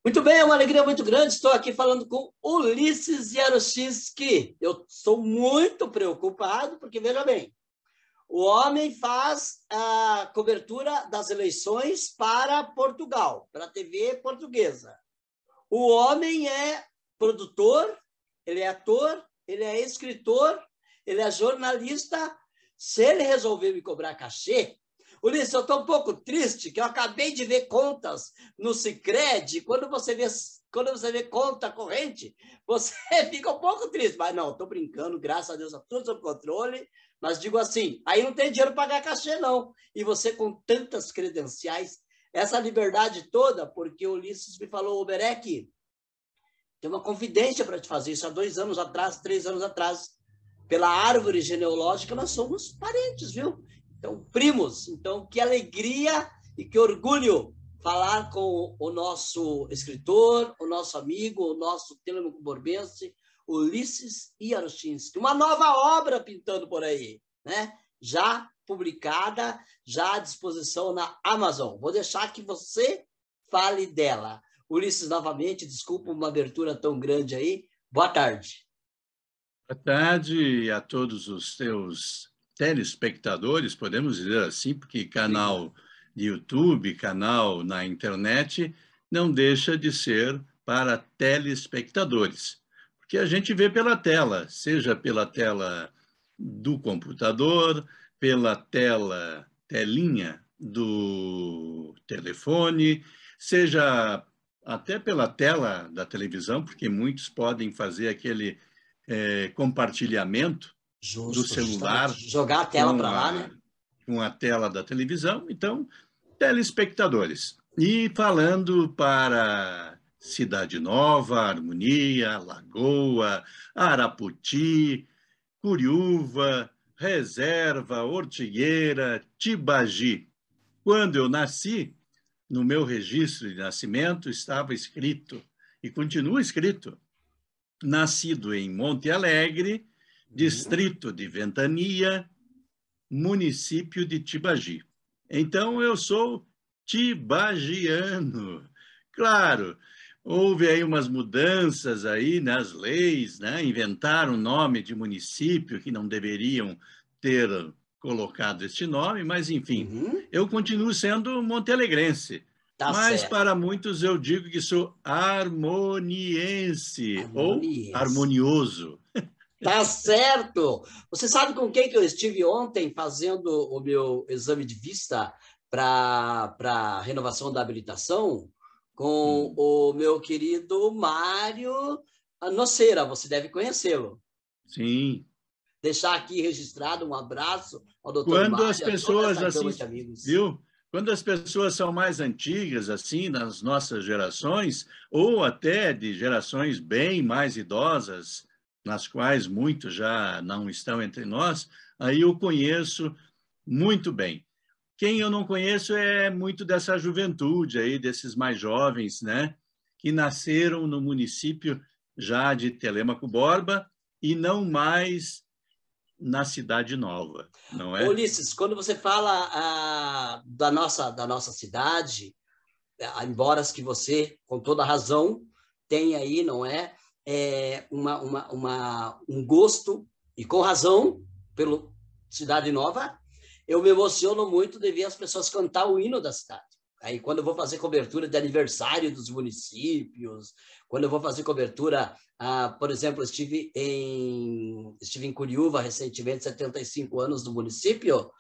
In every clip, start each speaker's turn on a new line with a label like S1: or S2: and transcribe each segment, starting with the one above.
S1: Muito bem, é uma alegria muito grande. Estou aqui falando com Ulisses Jaruzelski. Eu sou muito preocupado, porque, veja bem, o homem faz a cobertura das eleições para Portugal, para a TV portuguesa. O homem é produtor, ele é ator, ele é escritor, ele é jornalista. Se ele resolver me cobrar cachê, Ulisses, eu estou um pouco triste, que eu acabei de ver contas no Sicredi. Quando você vê conta corrente, você fica um pouco triste. Mas não, estou brincando, graças a Deus, está tudo sob controle. Mas digo assim, aí não tem dinheiro para pagar cachê, não. E você com tantas credenciais, essa liberdade toda, porque o Ulisses me falou, Berec, tem uma confidência para te fazer isso há 2 anos atrás, 3 anos atrás. Pela árvore genealógica, nós somos parentes, viu? Então, primos. Então, que alegria e que orgulho falar com o nosso escritor, o nosso amigo, o nosso telemaco-borbense, Ulisses Jaruzelski. Uma nova obra pintando por aí, né? Já publicada, já à disposição na Amazon. Vou deixar que você fale dela. Ulisses, novamente, desculpa uma abertura tão grande aí. Boa tarde.
S2: Boa tarde a todos os teus telespectadores, podemos dizer assim, porque canal de YouTube, canal na internet, não deixa de ser para telespectadores, porque a gente vê pela tela, seja pela tela do computador, pela telinha do telefone, seja até pela tela da televisão, porque muitos podem fazer aquele compartilhamento do celular
S1: jogar a tela para lá, né?
S2: Com a tela da televisão. Então, telespectadores. E falando para Cidade Nova, Harmonia, Lagoa, Araputi, Curiúva, Reserva, Ortigueira, Tibagi. Quando eu nasci, no meu registro de nascimento estava escrito, e continua escrito, nascido em Monte Alegre, distrito de Ventania, município de Tibagi. Então, eu sou tibagiano. Claro, houve aí umas mudanças aí nas leis, né? Inventaram o nome de município que não deveriam ter colocado este nome, mas, enfim, eu continuo sendo montealegrense.
S1: Tá
S2: mas,
S1: certo.
S2: para muitos, eu digo que sou harmoniense. Ou harmonioso.
S1: Tá certo! Você sabe com quem que eu estive ontem fazendo o meu exame de vista para a renovação da habilitação? Com o meu querido Mário Noceira, você deve conhecê-lo.
S2: Sim.
S1: Deixar aqui registrado um abraço ao doutor
S2: Quando
S1: Mário,
S2: as pessoas assim,
S1: de amigos.
S2: viu? Quando as pessoas são mais antigas, assim, nas nossas gerações, ou até de gerações bem mais idosas, nas quais muitos já não estão entre nós, aí eu conheço muito bem. Quem eu não conheço é muito dessa juventude aí, desses mais jovens, né? Que nasceram no município já de Telêmaco Borba e não mais na Cidade Nova, não é?
S1: Ulisses, quando você fala da nossa cidade, embora que você, com toda razão, tenha aí, não é, um gosto, e com razão, pelo Cidade Nova, eu me emociono muito de ver as pessoas cantar o hino da cidade. Aí, quando eu vou fazer cobertura de aniversário dos municípios, quando eu vou fazer cobertura, por exemplo, estive em Curiúva recentemente, 75 anos do município,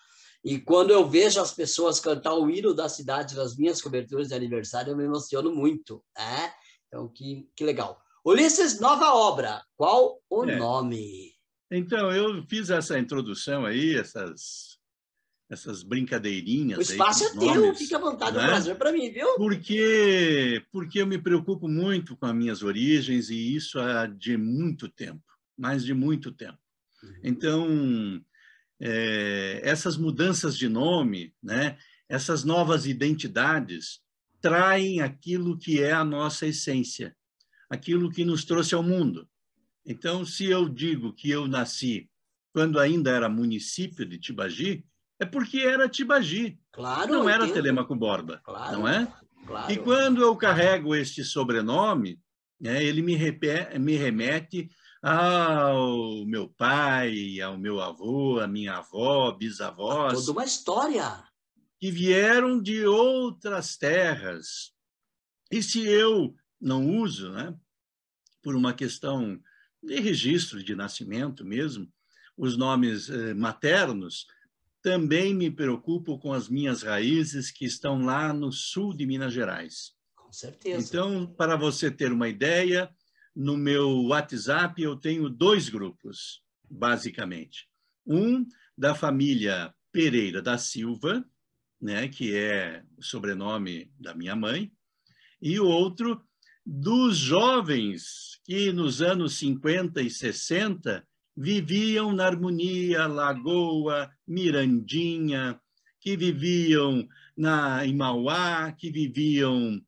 S1: e quando eu vejo as pessoas cantar o hino da cidade nas minhas coberturas de aniversário, eu me emociono muito. Né? Então, que legal. Ulisses, nova obra. Qual o nome?
S2: Então, eu fiz essa introdução aí, essas brincadeirinhas.
S1: O espaço
S2: aí,
S1: é teu,
S2: nomes,
S1: fica à vontade,
S2: né?
S1: Um prazer para mim, viu?
S2: Porque eu me preocupo muito com as minhas origens, e isso há de muito tempo, mais de muito tempo. Então, essas mudanças de nome, né? Essas novas identidades, traem aquilo que é a nossa essência, aquilo que nos trouxe ao mundo. Então, se eu digo que eu nasci quando ainda era município de Tibagi, é porque era Tibagi,
S1: Claro,
S2: não era
S1: entendo.
S2: Telêmaco Borba,
S1: Claro.
S2: não é?
S1: Claro.
S2: E quando eu carrego este sobrenome, né, ele me remete ao meu pai, ao meu avô, à minha avó,
S1: Toda
S2: bisavós,
S1: uma história.
S2: que vieram de outras terras. E se eu não uso, né, por uma questão de registro de nascimento mesmo, os nomes maternos, também me preocupo com as minhas raízes que estão lá no sul de Minas Gerais.
S1: Com certeza.
S2: Então, para você ter uma ideia, no meu WhatsApp eu tenho 2 grupos, basicamente. Um da família Pereira da Silva, né, que é o sobrenome da minha mãe, e o outro dos jovens que nos anos 50 e 60 viviam na Harmonia, Lagoa, Mirandinha, que viviam em Mauá, que viviam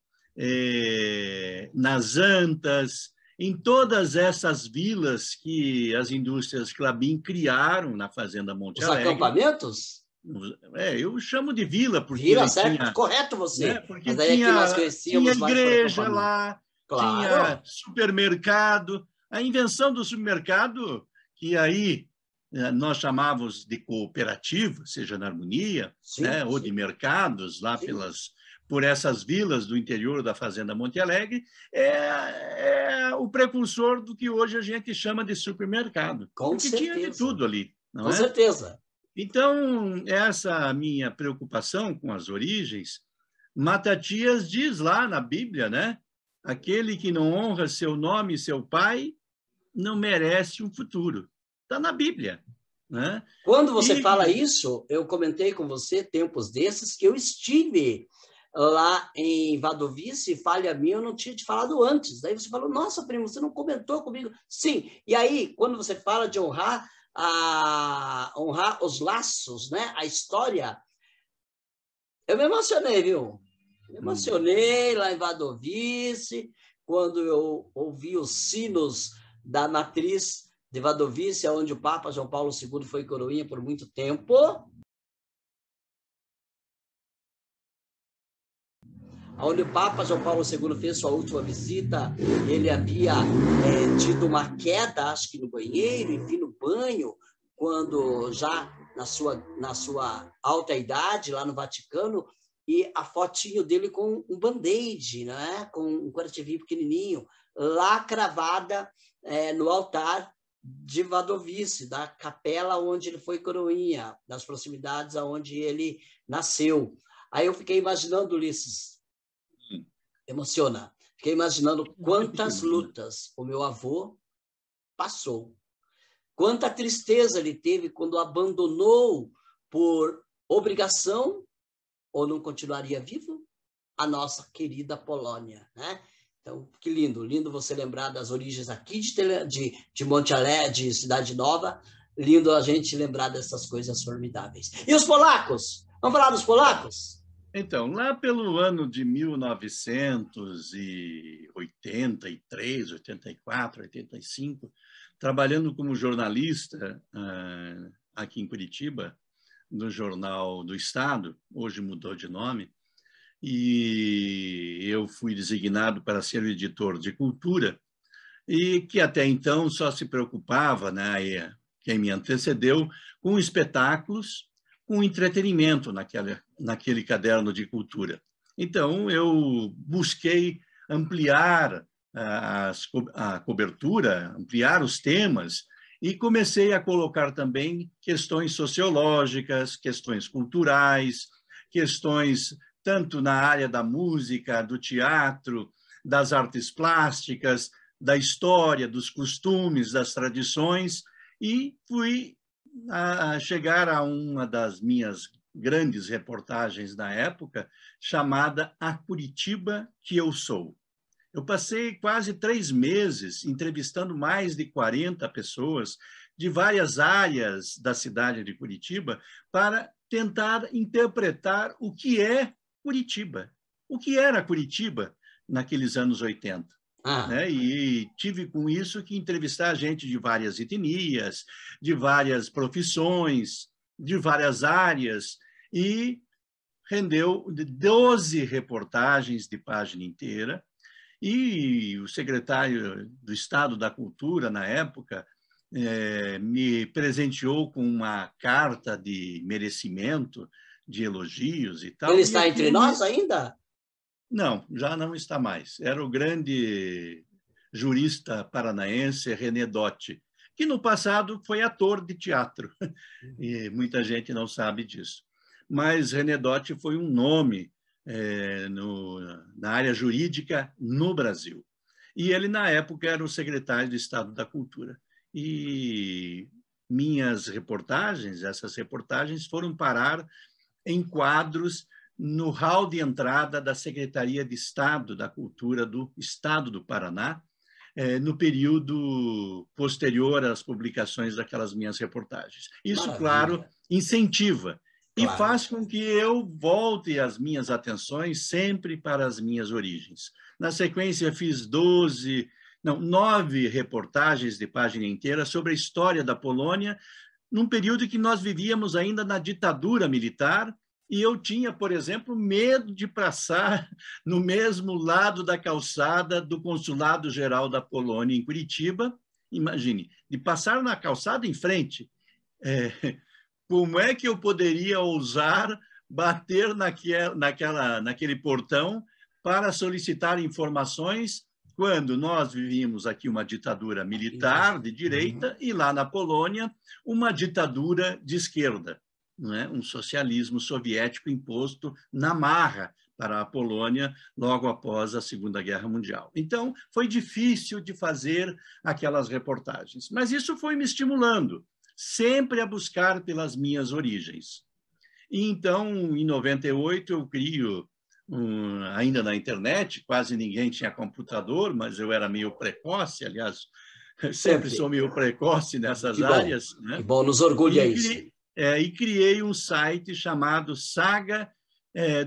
S2: nas Antas, em todas essas vilas que as indústrias Klabin criaram na Fazenda Monte
S1: Os
S2: Alegre.
S1: acampamentos?
S2: Eu chamo de vila
S1: Vila,
S2: porque
S1: certo?
S2: tinha,
S1: Correto
S2: né,
S1: você.
S2: porque
S1: Mas aí é que nós
S2: tinha
S1: conhecíamos mais por
S2: igreja
S1: acampamento.
S2: lá, tinha
S1: Claro.
S2: supermercado. A invenção do supermercado, que aí nós chamávamos de cooperativa, seja na Harmonia,
S1: Sim,
S2: né, ou
S1: sim,
S2: de mercados lá
S1: sim.
S2: por essas vilas do interior da Fazenda Monte Alegre, é o precursor do que hoje a gente chama de supermercado,
S1: Com
S2: porque tinha de
S1: certeza.
S2: tudo ali, não
S1: Com
S2: é?
S1: certeza.
S2: Então, essa minha preocupação com as origens, Matatias diz lá na Bíblia, né? Aquele que não honra seu nome e seu pai não merece um futuro. Está na Bíblia, né?
S1: Quando você
S2: E
S1: fala isso, eu comentei com você, tempos desses, que eu estive lá em Wadowice, falha minha, eu não tinha te falado antes. Daí você falou, nossa, primo, você não comentou comigo. Sim, e aí, quando você fala de honrar os laços, né? A história, eu me emocionei, viu? Me emocionei lá em Wadowice, quando eu ouvi os sinos da matriz de Wadowice, onde o Papa João Paulo II foi coroinha por muito tempo. Onde o Papa João Paulo II fez sua última visita, ele havia tido uma queda, acho que no banheiro, enfim, no banho, quando já na sua alta idade, lá no Vaticano, e a fotinho dele com um band-aid, né? Com um curativinho pequenininho, lá cravada no altar de Wadowice, da capela onde ele foi coroinha, das proximidades aonde ele nasceu. Aí eu fiquei imaginando, Ulisses, emociona. Fiquei imaginando quantas lutas o meu avô passou. Quanta tristeza ele teve quando abandonou por obrigação, ou não continuaria vivo, a nossa querida Polônia, né? Então, que lindo, lindo você lembrar das origens aqui de Monte Alegre, de Cidade Nova. Lindo a gente lembrar dessas coisas formidáveis. E os polacos? Vamos falar dos polacos?
S2: Então, lá pelo ano de 1983, 84, 85, trabalhando como jornalista aqui em Curitiba, no Jornal do Estado, hoje mudou de nome, e eu fui designado para ser o editor de cultura, e que até então só se preocupava, né, quem me antecedeu, com espetáculos, com entretenimento naquele caderno de cultura. Então, eu busquei ampliar a cobertura, ampliar os temas, e comecei a colocar também questões sociológicas, questões culturais, questões tanto na área da música, do teatro, das artes plásticas, da história, dos costumes, das tradições, e fui a chegar a uma das minhas grandes reportagens na época, chamada A Curitiba que eu sou. Eu passei quase 3 meses entrevistando mais de 40 pessoas de várias áreas da cidade de Curitiba para tentar interpretar o que é Curitiba. O que era Curitiba naqueles anos 80. Né? E tive com isso que entrevistar gente de várias etnias, de várias profissões, de várias áreas, e rendeu 12 reportagens de página inteira, e o secretário do Estado da Cultura, na época, me presenteou com uma carta de merecimento, de elogios e tal.
S1: Ele está entre nós ainda?
S2: Não, já não está mais. Era o grande jurista paranaense René Dotti, que no passado foi ator de teatro, e muita gente não sabe disso. Mas René Dotti foi um nome na área jurídica no Brasil. E ele, na época, era o secretário de Estado da Cultura. E minhas reportagens, essas reportagens, foram parar em quadros no hall de entrada da Secretaria de Estado da Cultura do Estado do Paraná, no período posterior às publicações daquelas minhas reportagens. Isso, maravilha, claro, incentiva e faz com que eu volte as minhas atenções sempre para as minhas origens. Na sequência, fiz 9 reportagens de página inteira sobre a história da Polônia, num período que nós vivíamos ainda na ditadura militar, e eu tinha, por exemplo, medo de passar no mesmo lado da calçada do Consulado-Geral da Polônia em Curitiba. Imagine, de passar na calçada em frente. Como é que eu poderia ousar bater naquele portão para solicitar informações quando nós vivíamos aqui uma ditadura militar de direita e lá na Polônia uma ditadura de esquerda, não é? Um socialismo soviético imposto na marra para a Polônia logo após a Segunda Guerra Mundial. Então, foi difícil de fazer aquelas reportagens, mas isso foi me estimulando sempre a buscar pelas minhas origens. E então, em 98, eu crio, ainda na internet, quase ninguém tinha computador, mas eu era meio precoce, aliás, sempre sou meio precoce nessas áreas. Né?
S1: Que bom, nos orgulha isso.
S2: E criei um site chamado Saga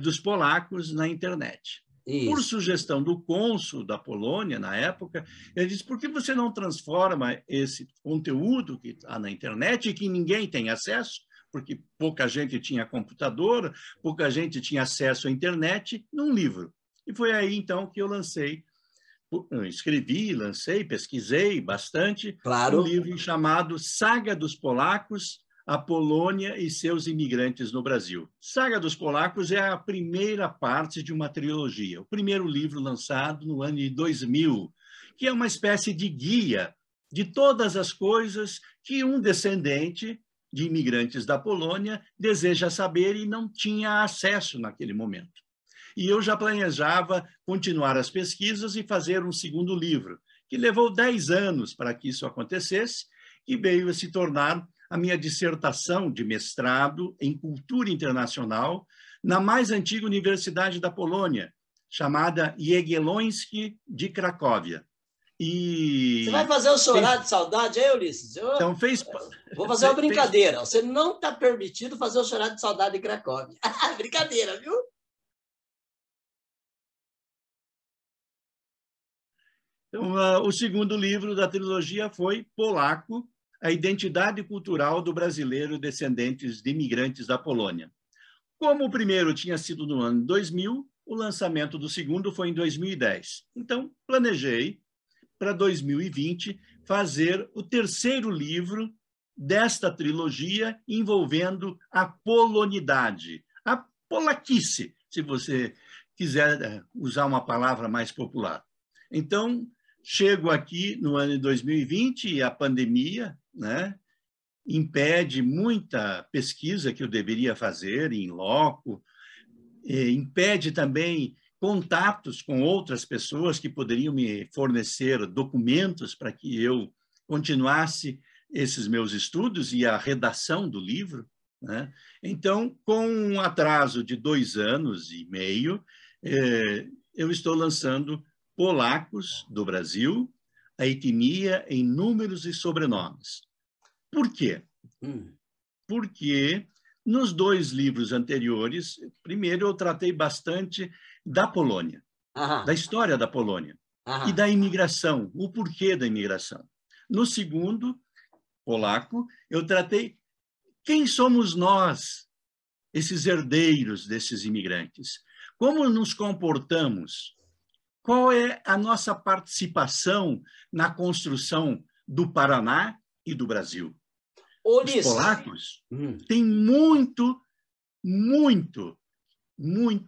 S2: dos Polacos na internet. Isso. Por sugestão do cônsul da Polônia, na época, ele disse, por que você não transforma esse conteúdo que está na internet e que ninguém tem acesso, porque pouca gente tinha computador, pouca gente tinha acesso à internet, num livro. E foi aí, então, que eu lancei, pesquisei bastante, um livro chamado Saga dos Polacos, a Polônia e seus imigrantes no Brasil. Saga dos Polacos é a primeira parte de uma trilogia, o primeiro livro lançado no ano de 2000, que é uma espécie de guia de todas as coisas que um descendente de imigrantes da Polônia deseja saber e não tinha acesso naquele momento. E eu já planejava continuar as pesquisas e fazer um segundo livro, que levou 10 anos para que isso acontecesse, e veio a se tornar a minha dissertação de mestrado em cultura internacional na mais antiga universidade da Polônia, chamada Jagielloński de Cracóvia.
S1: Você vai fazer eu chorar de saudade, hein, Ulisses?
S2: Então
S1: vou fazer uma brincadeira. Você não está permitido fazer eu chorar de saudade de Cracóvia. Brincadeira, viu?
S2: Então, o segundo livro da trilogia foi Polaco, a identidade cultural do brasileiro descendentes de imigrantes da Polônia. Como o primeiro tinha sido no ano 2000, o lançamento do segundo foi em 2010. Então, planejei, para 2020, fazer o terceiro livro desta trilogia envolvendo a polonidade, a polaquice, se você quiser usar uma palavra mais popular. Então, chego aqui no ano de 2020 e a pandemia, né, impede muita pesquisa que eu deveria fazer em loco, impede também contatos com outras pessoas que poderiam me fornecer documentos para que eu continuasse esses meus estudos e a redação do livro. Né? Então, com um atraso de 2 anos e meio, eu estou lançando Polacos do Brasil, a etnia em números e sobrenomes. Por quê? Porque nos 2 livros anteriores, primeiro eu tratei bastante da Polônia, da história da Polônia e da imigração, o porquê da imigração. No segundo, Polaco, eu tratei quem somos nós esses herdeiros desses imigrantes? Como nos comportamos? Qual é a nossa participação na construção do Paraná e do Brasil? Os polacos têm muito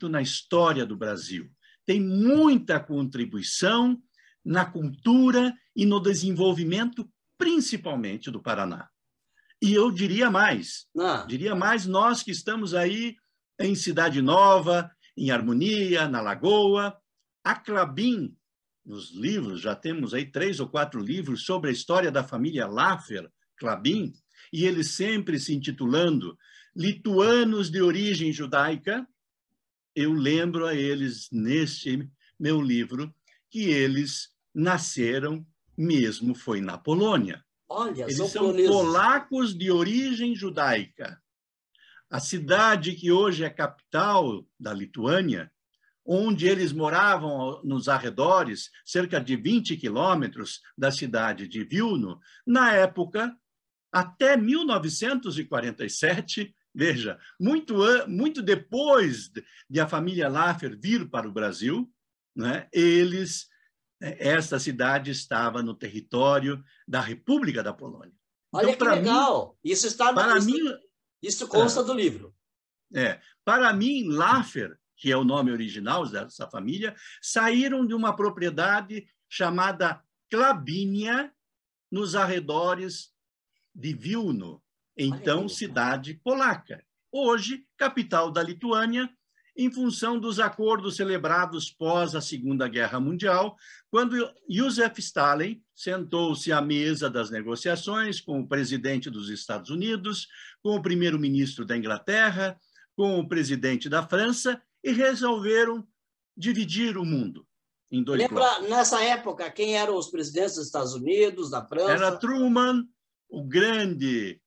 S2: na história do Brasil. Tem muita contribuição na cultura e no desenvolvimento, principalmente do Paraná. E eu diria mais, nós que estamos aí em Cidade Nova, em Harmonia, na Lagoa, a Klabin, nos livros, já temos aí 3 ou 4 livros sobre a história da família Laffer, Klabin, e eles sempre se intitulando Lituanos de Origem Judaica. Eu lembro a eles, neste meu livro, que eles nasceram mesmo, foi na Polônia.
S1: Olha,
S2: eles são polacos de origem judaica. A cidade que hoje é capital da Lituânia, onde eles moravam nos arredores, cerca de 20 quilômetros da cidade de Vilno, na época, até 1947, veja, muito depois de a família Laffer vir para o Brasil, né, esta cidade estava no território da República da Polônia.
S1: Olha então, que legal! Isso está isso consta do livro.
S2: Para mim, Laffer, que é o nome original dessa família, saíram de uma propriedade chamada Klabinia, nos arredores de Vilno, então cidade polaca. Hoje, capital da Lituânia, em função dos acordos celebrados pós a Segunda Guerra Mundial, quando Joseph Stalin sentou-se à mesa das negociações com o presidente dos Estados Unidos, com o primeiro-ministro da Inglaterra, com o presidente da França, e resolveram dividir o mundo em 2
S1: blocos. Lembra, nessa época, quem eram os presidentes dos Estados Unidos, da França?
S2: Era Truman, o grande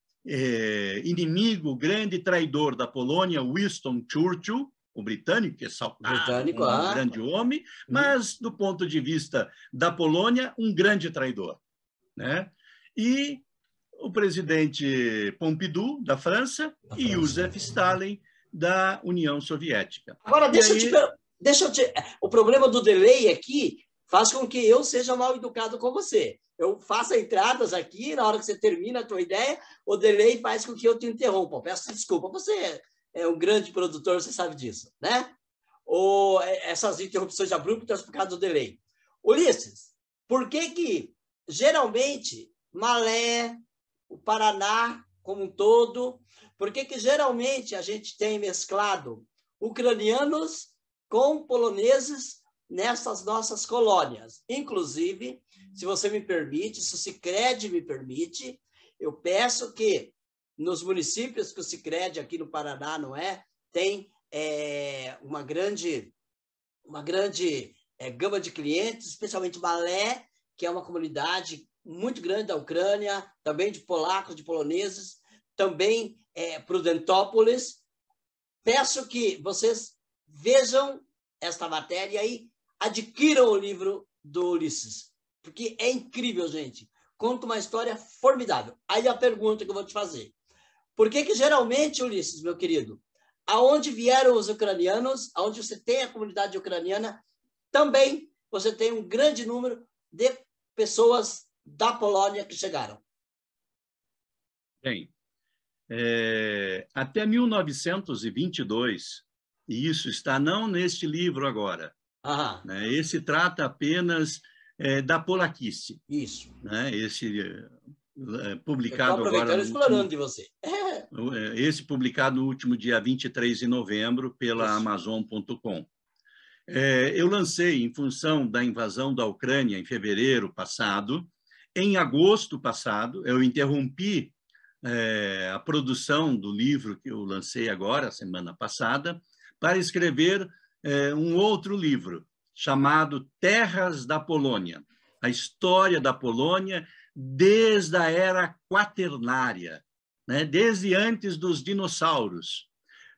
S2: inimigo, o grande traidor da Polônia, Winston Churchill, o britânico, que é um grande homem, mas, do ponto de vista da Polônia, um grande traidor, né? E o presidente Pompidou, da França, e Joseph Stalin, da União Soviética.
S1: Agora, o problema do delay aqui faz com que eu seja mal educado com você. Eu faço entradas aqui, na hora que você termina a tua ideia, o delay faz com que eu te interrompa. Eu peço desculpa, você é um grande produtor, você sabe disso, né? Ou essas interrupções abruptas por causa do delay. Ulisses, por que geralmente Malé, o Paraná como um todo, por que geralmente a gente tem mesclado ucranianos com poloneses nessas nossas colônias? Inclusive, se você me permite, se o Sicredi me permite, eu peço que nos municípios que o Sicredi aqui no Paraná, não é, tem uma grande gama de clientes, especialmente Malé, que é uma comunidade muito grande da Ucrânia, também de polacos, de poloneses, também Prudentópolis. Peço que vocês vejam esta matéria e adquiram o livro do Ulisses, porque é incrível, gente. Conta uma história formidável. Aí a pergunta que eu vou te fazer. Por que geralmente, Ulisses, meu querido, aonde vieram os ucranianos, aonde você tem a comunidade ucraniana, também você tem um grande número de pessoas da Polônia que chegaram?
S2: Bem, até 1922, e isso está não neste livro agora, né? Esse trata apenas da polaquice.
S1: Isso.
S2: Né? Esse publicado
S1: agora... explorando de você.
S2: Esse publicado no último dia 23 de novembro pela Amazon.com. Eu lancei, em função da invasão da Ucrânia em fevereiro passado. Em agosto passado, eu interrompi a produção do livro que eu lancei agora, semana passada, para escrever um outro livro, chamado Terras da Polônia, a história da Polônia desde a era quaternária, né? Desde antes dos dinossauros,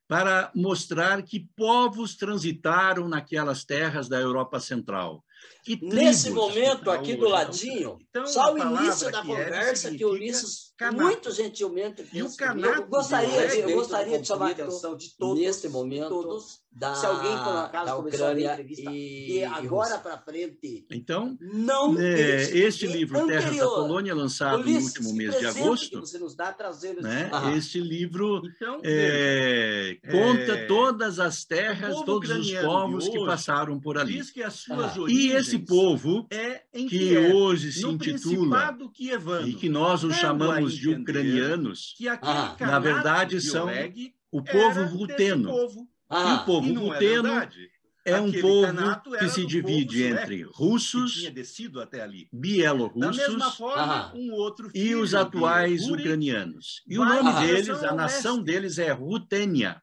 S2: para mostrar que povos transitaram naquelas terras da Europa Central, Que
S1: Nesse
S2: tribos
S1: momento, aqui do
S2: hoje,
S1: ladinho,
S2: então,
S1: só
S2: a
S1: o início
S2: palavra
S1: da
S2: Kiev
S1: conversa que o Ulisses,
S2: Canato.
S1: muito gentilmente,
S2: E o
S1: fez
S2: Canato
S1: comigo,
S3: eu
S1: a
S3: gostaria de chamar a
S1: conflito,
S3: atenção de todos,
S1: neste momento,
S3: se alguém por
S1: da
S3: acaso começou a ver a
S1: Ucrânia
S3: entrevista
S1: e
S3: de agora
S1: Rússia.
S3: para frente,
S2: Então,
S3: não deixe de
S2: este
S3: ver
S2: livro, Terras da
S3: anterior.
S2: Polônia, lançado no
S3: Ulisses,
S2: último
S3: que
S2: mês de
S3: presente que
S2: agosto,
S3: você nos dá trazendo
S2: né?
S1: Aham.
S2: Este livro
S3: Então,
S2: conta todas as terras,
S4: povo
S2: todos os
S4: ucraniano
S2: povos
S4: de
S2: que
S4: hoje
S2: passaram por ali.
S4: diz que as suas
S1: Ah.
S2: E esse
S4: origens
S2: povo,
S4: é em
S2: que
S4: Kiev,
S2: hoje se
S4: no
S2: intitula,
S4: Principado Kievano,
S2: e que nós os
S4: dando
S2: chamamos
S4: a
S2: de
S4: entender
S2: ucranianos,
S4: que aquele
S1: Ah.
S2: na verdade
S4: Canato de
S2: são
S4: Oleg
S2: o povo
S4: era desse
S2: ruteno.
S4: povo.
S2: E o
S1: Ah,
S2: povo
S4: E não é
S2: ruteno
S4: verdade.
S2: é um
S4: Aquele
S2: povo
S4: Canato
S2: que
S4: era
S2: se
S4: do
S2: divide
S4: povo sueco,
S2: entre
S4: que
S2: russos,
S4: tinha descido até ali. Da mesma
S2: bielorrussos
S4: forma,
S1: Ah.
S4: um outro
S2: e
S4: filho
S2: os
S4: de
S2: atuais
S4: Ruri
S2: ucranianos. E o
S4: vai
S2: nome
S1: em
S2: deles,
S4: direção
S2: a
S4: ao
S2: nação
S4: leste,
S2: deles é Rutênia.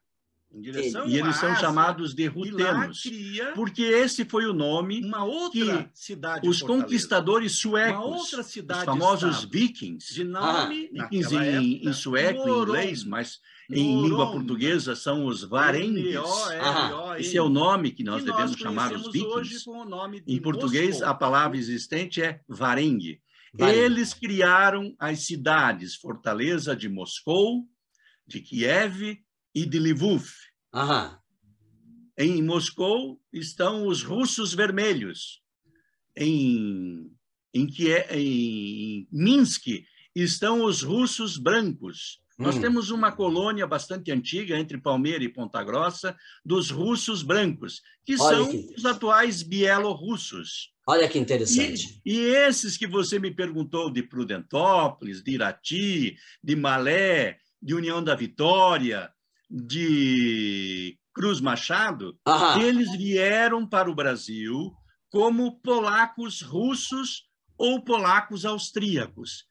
S4: em direção
S2: E eles
S4: à
S2: são
S4: Ásia,
S2: chamados de
S4: e lá
S2: rutenos,
S4: cria
S2: porque esse foi o nome
S4: uma
S2: que
S4: outra cidade
S2: os
S4: fortaleza,
S2: conquistadores
S4: uma
S2: suecos,
S4: outra
S2: os
S4: cidade
S2: famosos
S4: estado,
S2: vikings,
S4: de nome,
S2: vikings
S4: naquela época,
S2: em sueco, em inglês,
S4: Moron,
S2: mas em língua
S4: Moron,
S2: portuguesa são os varengues.
S4: M-O-R-O-N,
S2: Esse é o nome que nós
S4: que
S2: devemos
S4: nós
S2: chamar os
S4: conhecemos hoje
S2: vikings.
S4: com o nome de
S2: Em português,
S4: Moscou.
S2: a palavra existente é varengue.
S1: Varengue.
S2: Eles criaram as cidades Fortaleza de Moscou, de Kiev e de Lviv.
S1: aham.
S2: Em Moscou estão os russos vermelhos. Em Minsk estão os russos brancos. Nós temos uma colônia bastante antiga entre Palmeira e Ponta Grossa dos russos brancos, que
S1: Olha
S2: são
S1: que
S2: os atuais bielorrussos.
S1: Olha que interessante.
S2: E esses que você me perguntou de Prudentópolis, de Irati, de Malé, de União da Vitória, de Cruz Machado,
S1: Aham.
S2: eles vieram para o Brasil como polacos russos ou polacos austríacos.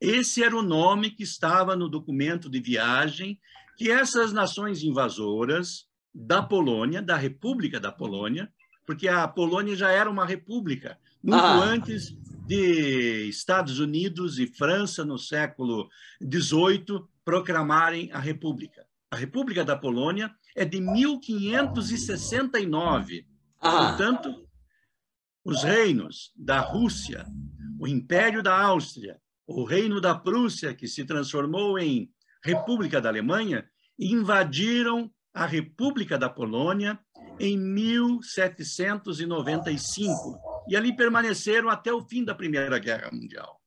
S2: Esse era o nome que estava no documento de viagem que essas nações invasoras da Polônia, da República da Polônia, porque a Polônia já era uma república, muito antes de Estados Unidos e França, no século XVIII, proclamarem a República. A República da Polônia é de 1569. Portanto, os reinos da Rússia, o Império da Áustria, o Reino da Prússia, que se transformou em República da Alemanha, invadiram a República da Polônia em 1795 e ali permaneceram até o fim da Primeira Guerra Mundial.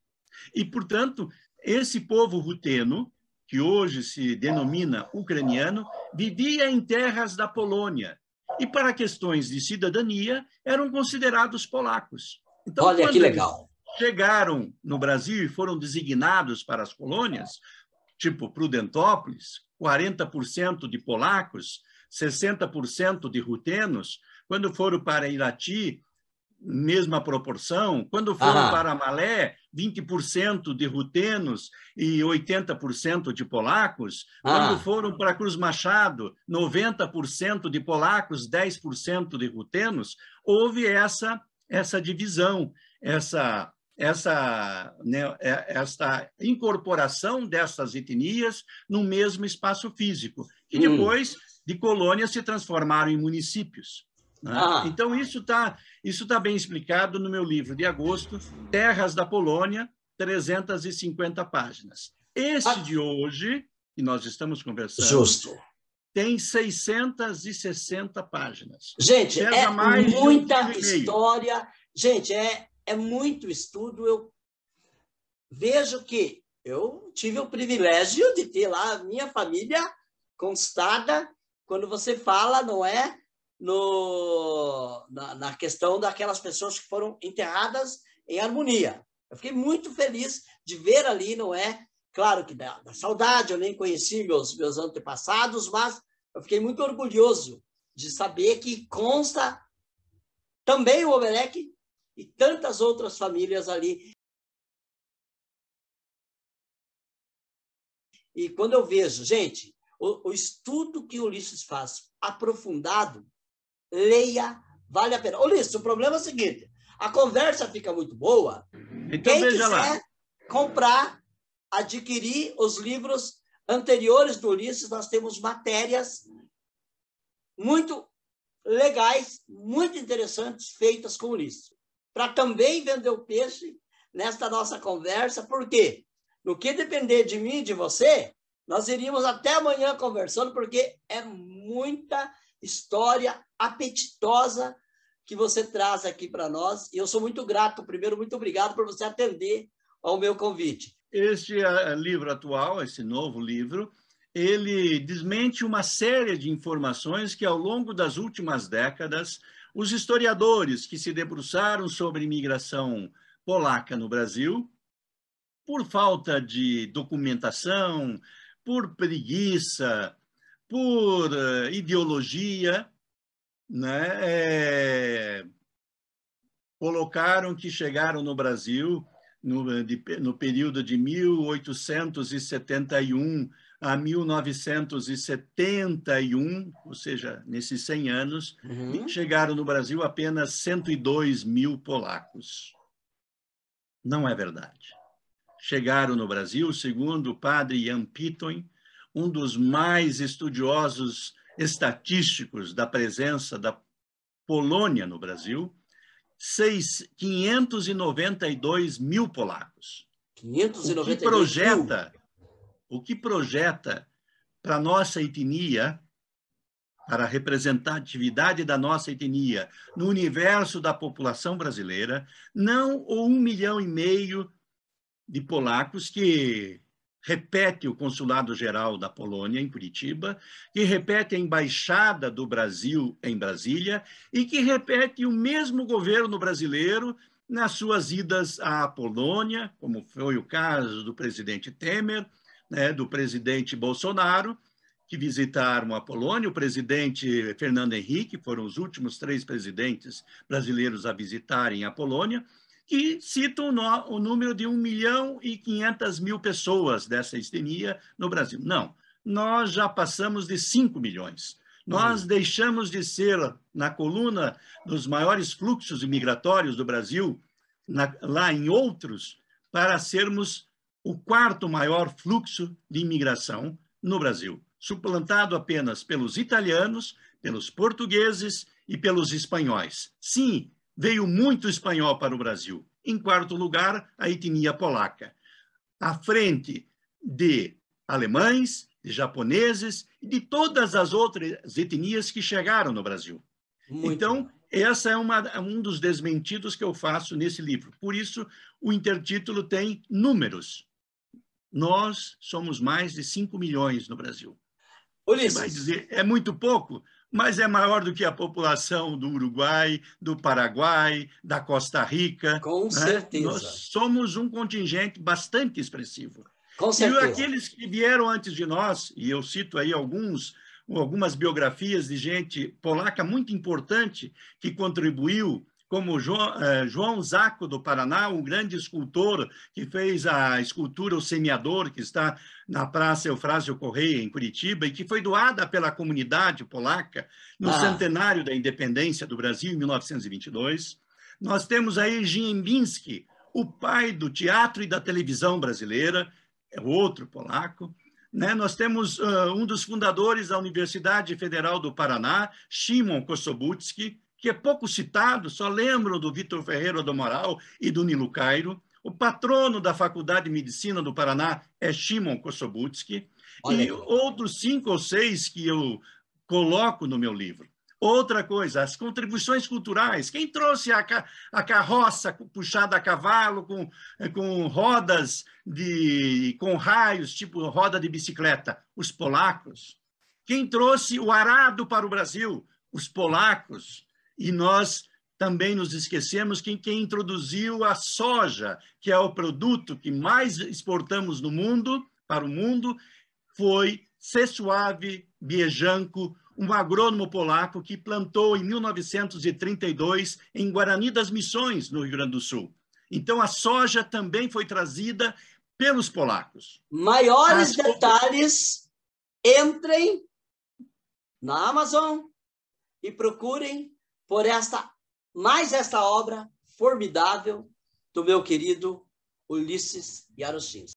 S2: E, portanto, esse povo ruteno, que hoje se denomina ucraniano, vivia em terras da Polônia e, para questões de cidadania, eram considerados polacos. Então,
S1: olha que legal.
S2: Chegaram no Brasil e foram designados para as colônias, tipo Prudentópolis, 40% de polacos, 60% de rutenos. Quando foram para Irati, mesma proporção. Quando foram para Malé, 20% de rutenos e 80% de polacos. Quando foram para Cruz Machado, 90% de polacos, 10% de rutenos. Houve essa divisão, essa incorporação dessas etnias no mesmo espaço físico, que depois de colônias se transformaram em municípios. Né? Então, isso tá bem explicado no meu livro de agosto, Terras da Polônia, 350 páginas. Este de hoje, que nós estamos conversando, tem 660 páginas.
S1: Gente, é muita história. Gente, é muito estudo. Eu vejo que eu tive o privilégio de ter lá a minha família constada quando você fala, não é? Na questão daquelas pessoas que foram enterradas em harmonia. Eu fiquei muito feliz de ver ali, não é? Claro que da saudade, eu nem conheci meus antepassados, mas eu fiquei muito orgulhoso de saber que consta também o Omelec e tantas outras famílias ali. E quando eu vejo, gente, o estudo que o Ulisses faz aprofundado, leia, vale a pena. Ulisses, o problema é o seguinte, a conversa fica muito boa.
S2: Então,
S1: quem
S2: veja
S1: quiser
S2: lá.
S1: comprar, adquirir os livros anteriores do Ulisses, nós temos matérias muito legais, muito interessantes, feitas com Ulisses. Para também vender o peixe nesta nossa conversa, porque no que depender de mim e de você, nós iríamos até amanhã conversando, porque é muita história apetitosa que você traz aqui para nós. E eu sou muito grato. Primeiro, muito obrigado por você atender ao meu convite.
S2: Este livro atual, esse novo livro, ele desmente uma série de informações que, ao longo das últimas décadas, os historiadores que se debruçaram sobre imigração polaca no Brasil, por falta de documentação, por preguiça, por ideologia, né, colocaram que chegaram no Brasil no período de 1871 a 1971, ou seja, nesses 100 anos, chegaram no Brasil apenas 102 mil polacos. Não é verdade. Chegaram no Brasil, segundo o padre Jan Piton, um dos mais estudiosos estatísticos da presença da Polônia no Brasil, 592 mil polacos.
S1: 592
S2: o que projeta para a nossa etnia, para a representatividade da nossa etnia no universo da população brasileira, não o 1,5 milhão de polacos que repete o Consulado-Geral da Polônia, em Curitiba, que repete a Embaixada do Brasil em Brasília e que repete o mesmo governo brasileiro nas suas idas à Polônia, como foi o caso do presidente Temer, né, do presidente Bolsonaro, que visitaram a Polônia, o presidente Fernando Henrique, foram os últimos 3 presidentes brasileiros a visitarem a Polônia, que citam o número de 1.500.000 pessoas dessa etnia no Brasil. Não, nós já passamos de 5 milhões. Nós deixamos de ser, na coluna dos maiores fluxos migratórios do Brasil, lá em outros, para sermos o 4º maior fluxo de imigração no Brasil, suplantado apenas pelos italianos, pelos portugueses e pelos espanhóis. Sim, veio muito espanhol para o Brasil. Em 4º lugar, a etnia polaca. À frente de alemães, de japoneses e de todas as outras etnias que chegaram no Brasil. Então, essa é um dos desmentidos que eu faço nesse livro. Por isso, o intertítulo tem números. Nós somos mais de 5 milhões no Brasil.
S1: Ulisses.
S2: Você vai dizer, é muito pouco, mas é maior do que a população do Uruguai, do Paraguai, da Costa Rica.
S1: Com certeza.
S2: Nós somos um contingente bastante expressivo.
S1: Com certeza.
S2: E aqueles que vieram antes de nós, e eu cito aí algumas biografias de gente polaca muito importante que contribuiu, como João Zaco, do Paraná, um grande escultor que fez a escultura O Semeador, que está na Praça Eufrásio Correia, em Curitiba, e que foi doada pela comunidade polaca no centenário da independência do Brasil, em 1922. Nós temos aí Ziembinski, o pai do teatro e da televisão brasileira, é outro polaco. Né? Nós temos um dos fundadores da Universidade Federal do Paraná, Szymon Kosobutski, que é pouco citado, só lembram do Vitor Ferreira do Moral e do Nilo Cairo. O patrono da Faculdade de Medicina do Paraná é Szymon Kosobutski. E outros 5 ou 6 que eu coloco no meu livro. Outra coisa, as contribuições culturais. Quem trouxe a carroça puxada a cavalo com rodas, com raios, tipo roda de bicicleta? Os polacos. Quem trouxe o arado para o Brasil? Os polacos. E nós também nos esquecemos que quem introduziu a soja, que é o produto que mais exportamos no mundo, para o mundo, foi Czesław Bieżanko, um agrônomo polaco que plantou em 1932 em Guarani das Missões, no Rio Grande do Sul. Então, a soja também foi trazida pelos polacos.
S1: Maiores detalhes, entrem na Amazon e procurem por esta obra formidável do meu querido Ulisses Jaroszynski.